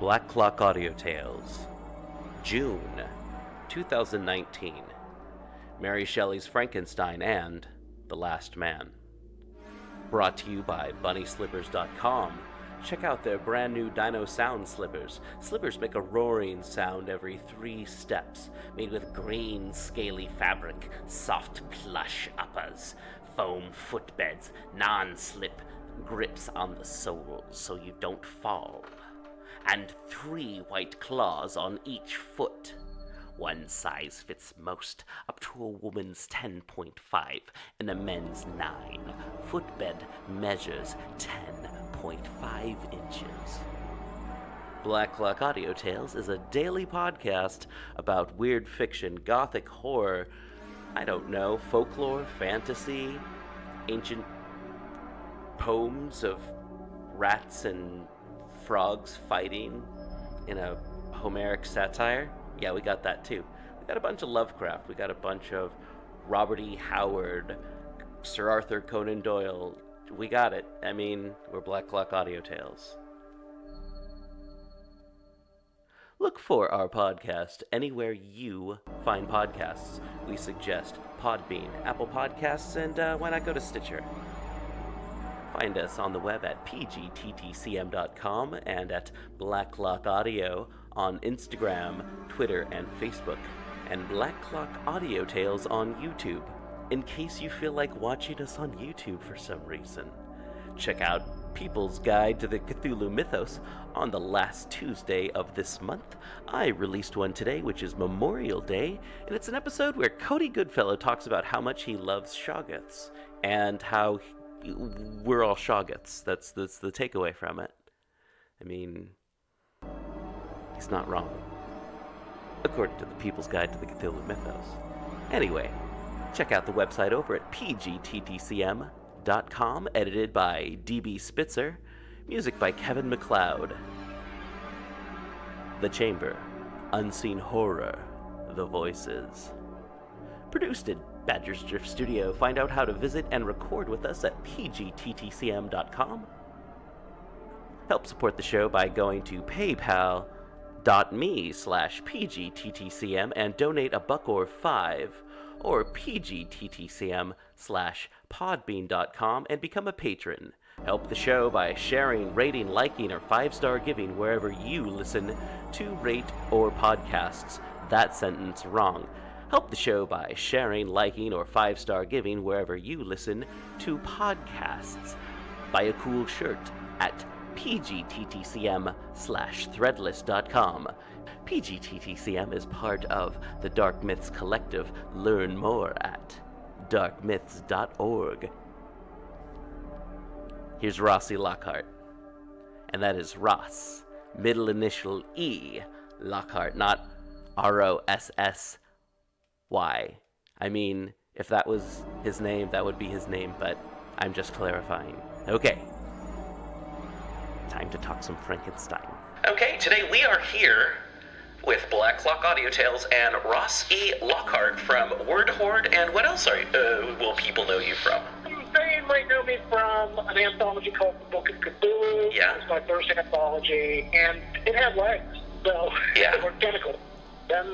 Black Clock Audio Tales, June 2019. Mary Shelley's Frankenstein and The Last Man. Brought to you by BunnySlippers.com. Check out their brand new Dino sound slippers. Slippers make a roaring sound every 3 steps, made with green, scaly fabric, soft plush uppers, foam footbeds, non-slip grips on the soles so you don't fall, and 3 white claws on each foot. One size fits most, up to a woman's 10.5 and a men's 9. Footbed measures 10.5 inches. Black Clock Audio Tales is a daily podcast about weird fiction, gothic horror, I don't know, folklore, fantasy, ancient poems of rats and frogs fighting in a Homeric satire. Yeah, we got that too. We got a bunch of Lovecraft. We got a bunch of Robert E. Howard, Sir Arthur Conan Doyle. We got it. I mean, we're Black Clock Audio Tales. Look for our podcast anywhere you find podcasts. We suggest Podbean, Apple Podcasts, and why not go to Stitcher? Find us on the web at pgttcm.com and at Black Clock Audio on Instagram, Twitter, and Facebook, and Black Clock Audio Tales on YouTube, in case you feel like watching us on YouTube for some reason. Check out People's Guide to the Cthulhu Mythos on the last Tuesday of this month. I released one today, which is Memorial Day, and it's an episode where Cody Goodfellow talks about how much he loves Shoggoths, and how we're all Shoggoths. That's the takeaway from it. I mean, he's not wrong, according to the People's Guide to the Cthulhu Mythos. Anyway, check out the website over at pgttcm.com, edited by DB Spitzer, music by Kevin MacLeod. The Chamber, Unseen Horror, The Voices. Produced at Badger's Drift Studio. Find out how to visit and record with us at pgttcm.com. Help support the show by going to paypal.me/pgttcm and donate $1 or $5, or pgttcm/podbean.com and become a patron. Help the show by sharing, rating, liking, or 5-star giving wherever you listen to, rate, or podcasts. That sentence wrong. Help the show by sharing, liking, or 5-star giving wherever you listen to podcasts. Buy a cool shirt at pgttcm/threadless.com. PGTTCM is part of the Dark Myths Collective. Learn more at darkmyths.org. Here's Rossi Lockhart, and that is Ross, middle initial E, Lockhart, not Rossy. I mean, if that was his name, that would be his name, but I'm just clarifying. Okay. Time to talk some Frankenstein. Okay, today we are here with Black Clock Audio Tales and Ross E. Lockhart from Horde, and what else will people know you from? They might know me from an anthology called The Book of Cthulhu. Yeah. It was my first anthology, and it had legs, so Yeah. They were tentacles. And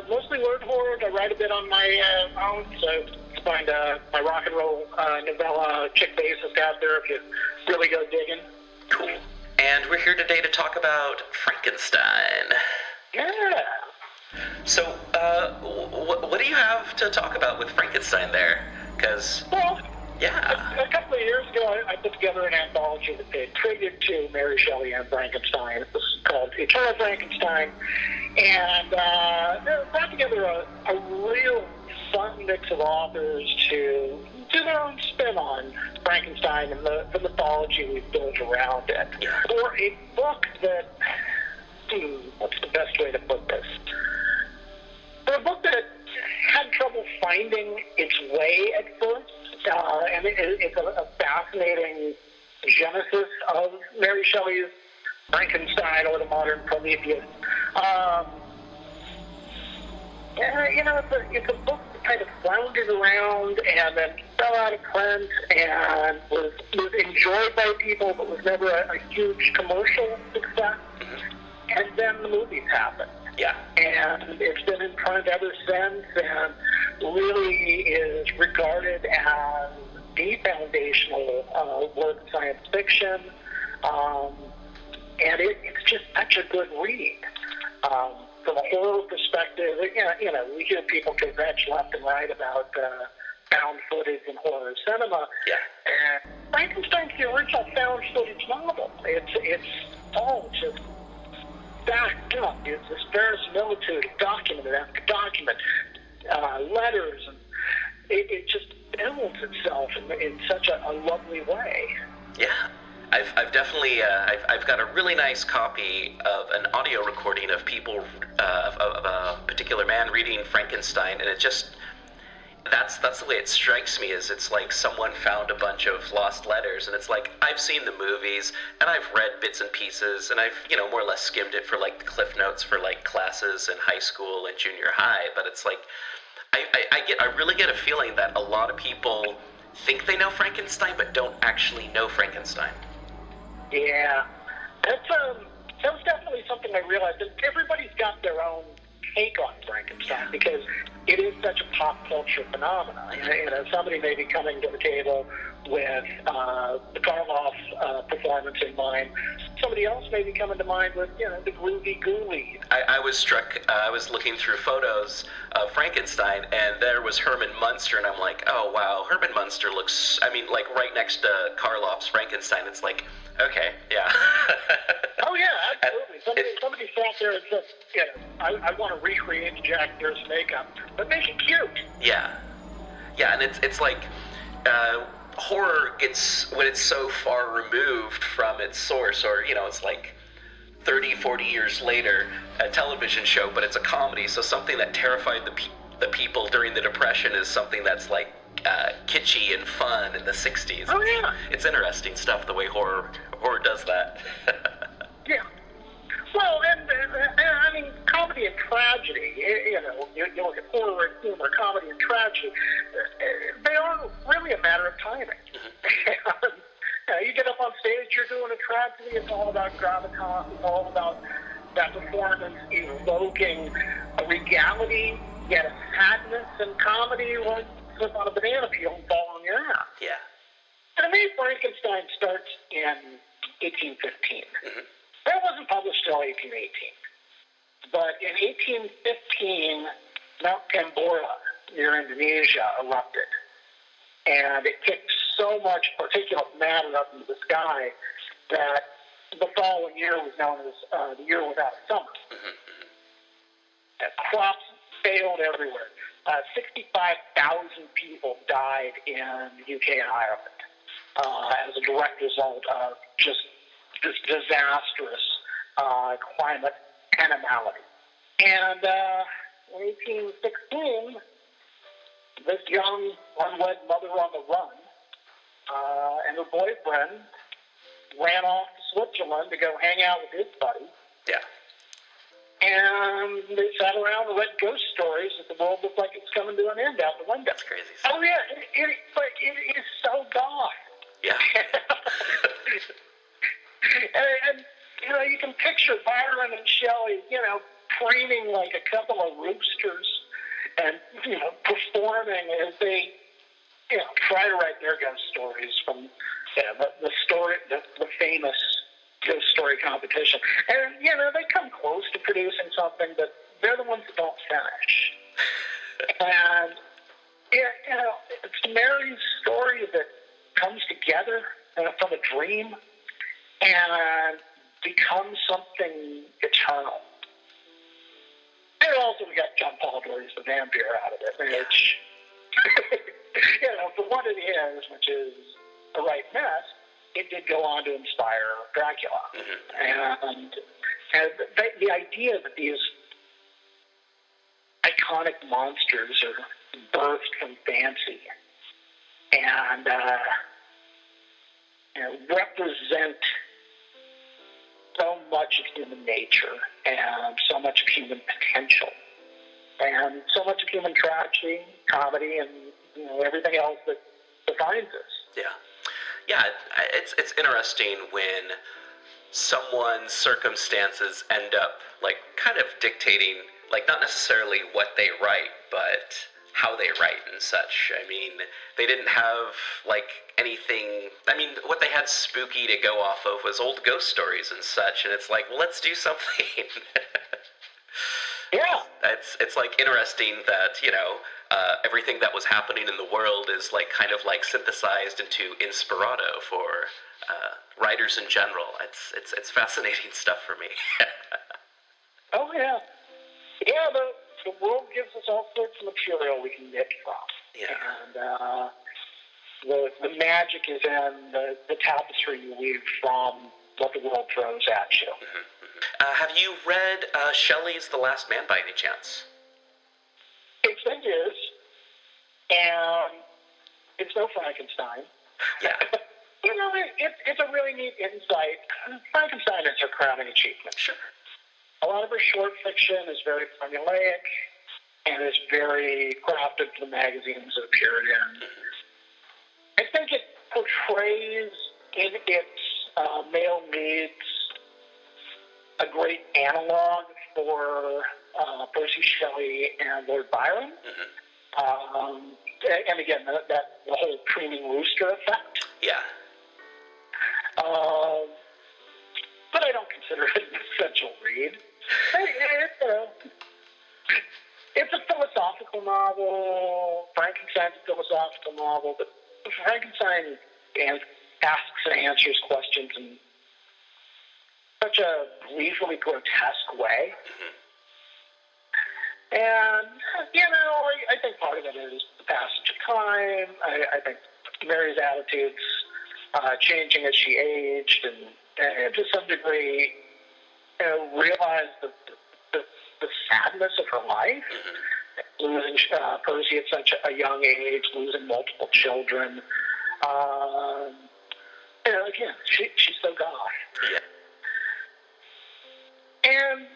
mostly Horde. I write a bit on my own, so find my rock and roll novella chick bassist out there if you really go digging. Cool. And we're here today to talk about Frankenstein. Yeah. So, what do you have to talk about with Frankenstein there? Because, Well, yeah. a couple of years ago, I put together an anthology that paid tribute to Mary Shelley and Frankenstein. It was called Eternal Frankenstein, and brought together a real fun mix of authors to do their own spin on Frankenstein and the mythology we've built around it. For a book that, what's the best way to put this? For a book that had trouble finding its way at first, and it's a fascinating genesis of Mary Shelley's Frankenstein or the modern Prometheus. It's a book that kind of floundered around and then fell out of print and was enjoyed by people, but was never a huge commercial success. and then the movies happened. Yeah. And it's been in print ever since, and really is regarded as the foundational work of science fiction. And it's just such a good read. From a horror perspective, you know, we hear people kvetch left and right about found footage in horror cinema. Yeah. And Frankenstein's the original found footage novel. It's all just backed up. It's this verisimilitude, document after document, letters, and it just builds itself in such a lovely way. Yeah. I've definitely I've got a really nice copy of an audio recording of people of a particular man reading Frankenstein, and it just that's the way it strikes me. Is it's like someone found a bunch of lost letters, and it's like I've seen the movies and I've read bits and pieces, and I've more or less skimmed it for like the cliff notes for like classes in high school and junior high, but it's like I really get a feeling that a lot of people think they know Frankenstein but don't actually know Frankenstein. Yeah, that was definitely something I realized. That everybody's got their own take on Frankenstein because it is such a pop culture phenomenon. You know, somebody may be coming to the table with the Karloff performance in mind. Somebody else may be coming to mind with, the groovy ghoulie. I was struck, I was looking through photos of Frankenstein, and there was Herman Munster, and I'm like, oh wow, Herman Munster looks, like right next to Karloff's Frankenstein, it's like, okay, yeah. Oh yeah, absolutely. Somebody sat there and said, I want to recreate Jack Deere's makeup, but make it cute. Yeah. Yeah, and it's like, horror gets, when it's so far removed from its source, or, it's like 30, 40 years later, a television show, but it's a comedy, so something that terrified the people during the Depression is something that's like kitschy and fun in the 60s. Oh yeah. It's interesting stuff, the way horror does that. Yeah. Well, and comedy and tragedy, you look at horror and humor, comedy and tragedy, they are really a matter of timing. Mm-hmm. You get up on stage, you're doing a tragedy, it's all about gravitas, it's all about that performance evoking a regality, yet a sadness, and comedy like slip on a banana peel and fall on your ass. Yeah. And to me, Frankenstein starts in 1815. Mm-hmm. That wasn't published till 1818. But in 1815, Mount Tambora near Indonesia erupted. And it kicked so much particulate matter up into the sky that the following year was known as the year without a summer. Mm-hmm. Crops failed everywhere. 65,000 people died in the UK and Ireland as a direct result of just this disastrous climate anomaly. And in 1816, this young, unwed mother on the run and her boyfriend ran off to Switzerland to go hang out with his buddy. Yeah. And they sat around and read ghost stories that the world looked like it's coming to an end out the window. That's crazy. Oh, yeah. But it is so goth. Yeah. And you can picture Byron and Shelley, preening like a couple of roosters and, performing as they, try to write their ghost stories from the famous ghost story competition. And, they come close to producing something, but they're the ones that don't finish. And, it's Mary's story that comes together from a dream and becomes something eternal. And also we got John Paul Joyce, the vampire, out of it, which, for what it is, which is a right mess, it did go on to inspire Dracula. Mm-hmm. And the idea that these iconic monsters are birthed from fancy and represent so much of human nature and so much of human potential and so much of human tragedy, comedy, and everything else that defines us. Yeah. Yeah, it's interesting when someone's circumstances end up, like, kind of dictating, like, not necessarily what they write, but how they write and such. I mean, they didn't have, like, anything... I mean, what they had spooky to go off of was old ghost stories and such, and it's like, well, let's do something. Yeah. It's like, interesting that, you know, everything that was happening in the world is, like, kind of, like, synthesized into Inspirato for writers in general. It's fascinating stuff for me. Oh, yeah. Yeah, the world gives us all sorts of material we can knit from. Yeah. And the magic is in the tapestry you weave from what the world throws at you. Have you read Shelley's The Last Man by any chance? It's been years, and it's no Frankenstein. Yeah. You know, it's a really neat insight. Frankenstein is her crowning achievement. Sure. A lot of her short fiction is very formulaic and is very crafted for the magazines it appeared in. I think it portrays in its male leads a great analog for Percy Shelley and Lord Byron. And again, the whole preening rooster effect. Yeah. But I don't consider it an essential read. It's a philosophical novel. Frankenstein's a philosophical novel, but Frankenstein asks and answers questions in such a gleefully grotesque way. And, you know, I think part of it is the passage of time. I think Mary's attitudes changing as she aged, and to some degree, you know, realized the sadness of her life, losing Percy at such a young age, losing multiple children. You know, again, she's so goth. Yeah. And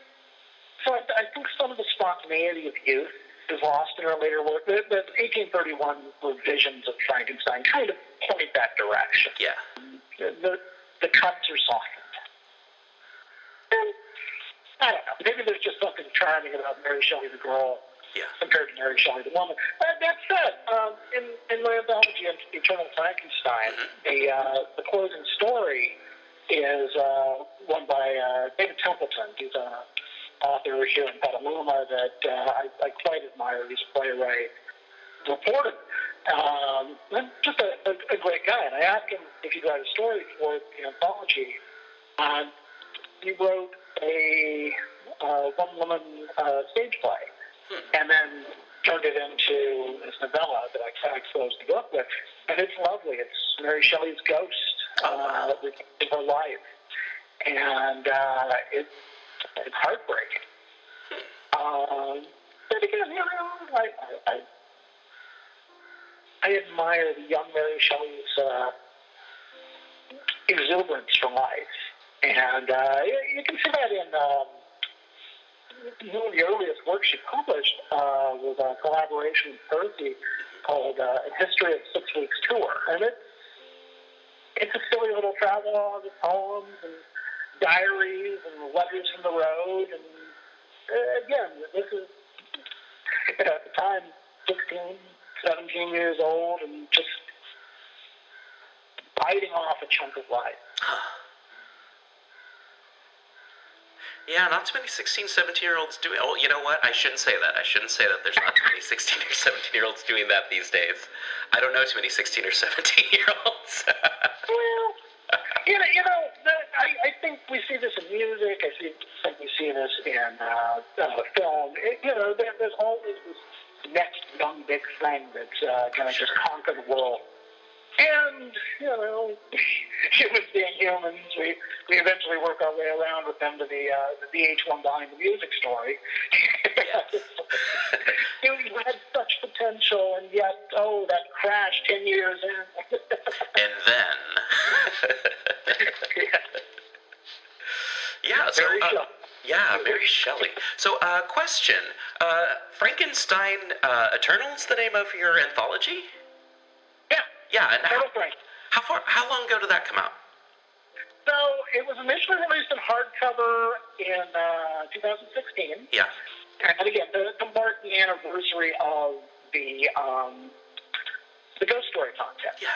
so I think some of the spontaneity of youth is lost in her later work. The 1831 revisions of Frankenstein kind of point that direction. Yeah. The cuts are softened. And I don't know. Maybe there's just something charming about Mary Shelley the girl compared to Mary Shelley the woman. That said, in my anthology, Eternal Frankenstein, the closing story is one by David Templeton. He's an author here in Petaluma that I quite admire. He's a playwright, reporter, just a great guy. And I asked him if he'd write a story for the anthology. He wrote a one-woman stage play, and then turned it into this novella that I kind of closed the book with. And it's lovely. It's Mary Shelley's ghost in her life. And it's heartbreaking. But again, you know, I admire the young Mary Shelley's exuberance for life. And you can see that in one of the earliest works she published was a collaboration with Percy called A History of 6 Weeks Tour. And it's a silly little travelogue of poems and diaries and letters from the road. And again, this is, at the time, 16, 17 years old and just biting off a chunk of life. Yeah, not too many 16, 17-year-olds doing... Oh, you know what? I shouldn't say that. I shouldn't say that there's not too many 16 or 17-year-olds doing that these days. I don't know too many 16 or 17-year-olds. Well, you know, I think we see this in music. I think we see this in film. You know, there's always this next young big thing that's going to just conquer the world. And, you know, humans being humans, we eventually work our way around with them to the VH1 behind the music story. Yes. You had such potential, and yet, that crashed 10 years in. And then... Yeah, so... Mary Shelley. So, question. Frankenstein Eternal's the name of your anthology? Yeah. Yeah, and how long ago did that come out? So, it was initially released in hardcover in 2016. Yeah. And again, to mark the anniversary of the Ghost Story contest. Yeah,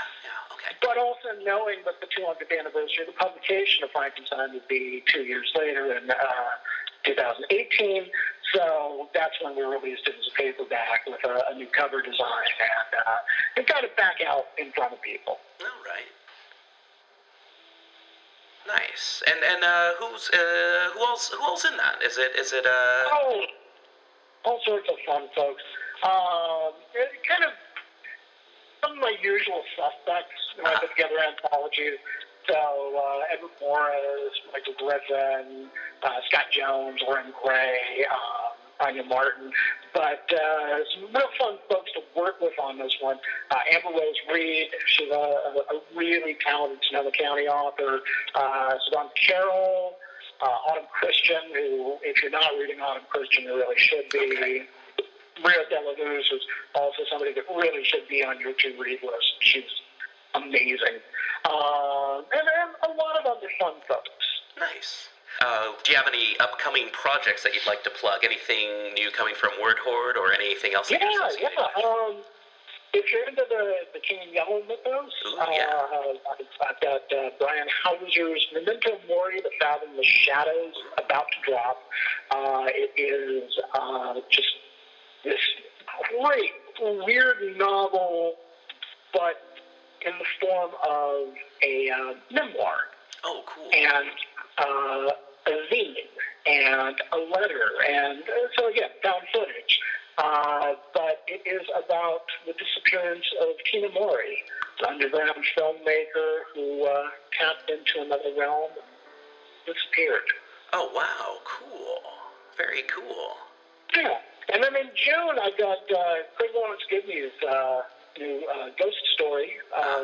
okay. But also knowing that the 200th anniversary of the publication of Frankenstein would be 2 years later in 2018. So that's when we released it as a paperback with a new cover design and got it back out in front of people. All right. Nice. And who else in that? Is it Oh, all sorts of fun folks. Kind of some of my usual suspects when I put together anthologies. So Edward Morris, Michael Griffin, Scott Jones, Lauren Gray, Anya Martin. But some real fun folks to work with on this one. Amber Rose Reed, she's a really talented Sonoma County author. Saban Carroll, Autumn Christian, who, if you're not reading Autumn Christian, you really should be. Okay. Rhea Delavuz is also somebody that really should be on your to-read list. She's amazing. And a lot of other fun folks. Nice. Do you have any upcoming projects that you'd like to plug? Anything new coming from Word Horde or anything else that you're associated with? If you're into the King and Yellow mythos, I've got Brian Hauser's Memento Mori, The Fathomless Shadows, about to drop. It is just this great, weird novel, but in the form of a memoir. Oh, cool. And a zine, and a letter, and so again, found footage. But it is about the disappearance of Tina Mori, the underground filmmaker who tapped into another realm and disappeared. Oh, wow. Cool. Very cool. Yeah. And then in June, I got Craig Lawrence Gibney's new ghost story,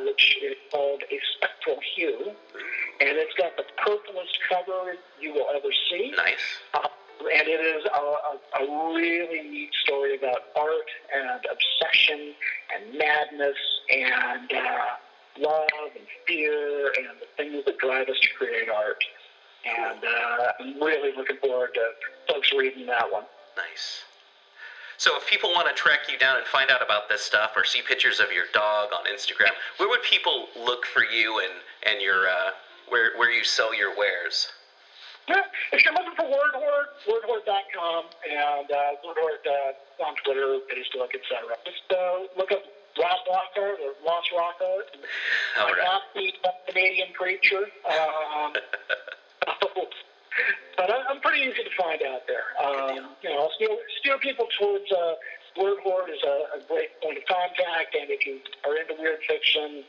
which is called A Spectral Hue. And it's got the purplest cover you will ever see. Nice. And it is a really neat story about art and obsession and madness and love and fear and the things that drive us to create art. And I'm really looking forward to folks reading that one. Nice. So if people want to track you down and find out about this stuff or see pictures of your dog on Instagram, where would people look for you and your where you sell your wares? Yeah, if you're looking for Word Horde, wordhorde.com, and Word Horde on Twitter, Facebook, etc. Just look up Ross Lockhart or Lost Lockhart. All right. Not the Canadian creature. But I'm pretty easy to find out there. I'll steer people towards Word Horde is a great point of contact, and if you are into weird fiction,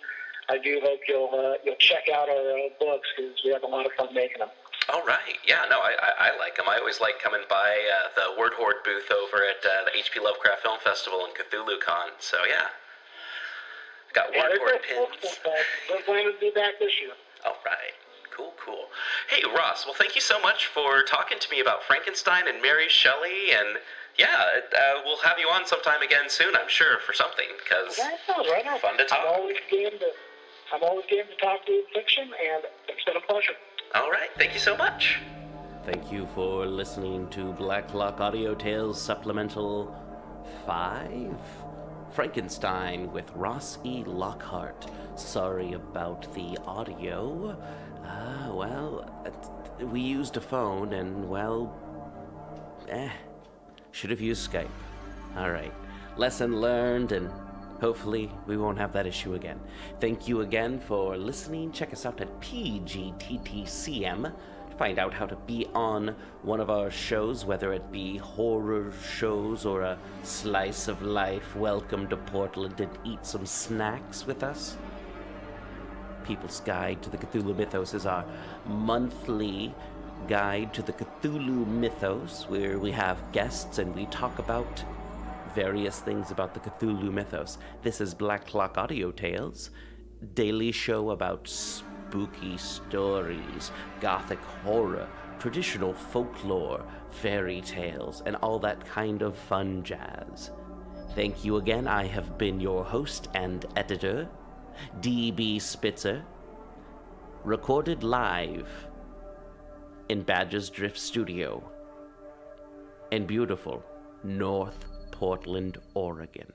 I do hope you'll check out our books because we have a lot of fun making them. All right. Yeah, no, I like them. I always like coming by the Word Horde booth over at the H.P. Lovecraft Film Festival and Cthulhu Con. So, yeah. Got Word Horde pins. We're planning to be back this year. All right. Cool. Hey, Ross, well, thank you so much for talking to me about Frankenstein and Mary Shelley, and yeah, we'll have you on sometime again soon, I'm sure, for something, because right fun to talk. I'm always game to talk to fiction, and it's been a pleasure. All right, thank you so much. Thank you for listening to Black Clock Audio Tales Supplemental 5, Frankenstein with Ross E. Lockhart. Sorry about the audio. We used a phone and, should have used Skype. All right. Lesson learned, and hopefully we won't have that issue again. Thank you again for listening. Check us out at PGTTCM to find out how to be on one of our shows, whether it be horror shows or a slice of life. Welcome to Portland and eat some snacks with us. People's Guide to the Cthulhu Mythos is our monthly guide to the Cthulhu Mythos, where we have guests and we talk about various things about the Cthulhu Mythos. This is Black Clock Audio Tales, daily show about spooky stories, gothic horror, traditional folklore, fairy tales, and all that kind of fun jazz. Thank you again. I have been your host and editor, D.B. Spitzer, recorded live in Badger's Drift Studio in beautiful North Portland, Oregon.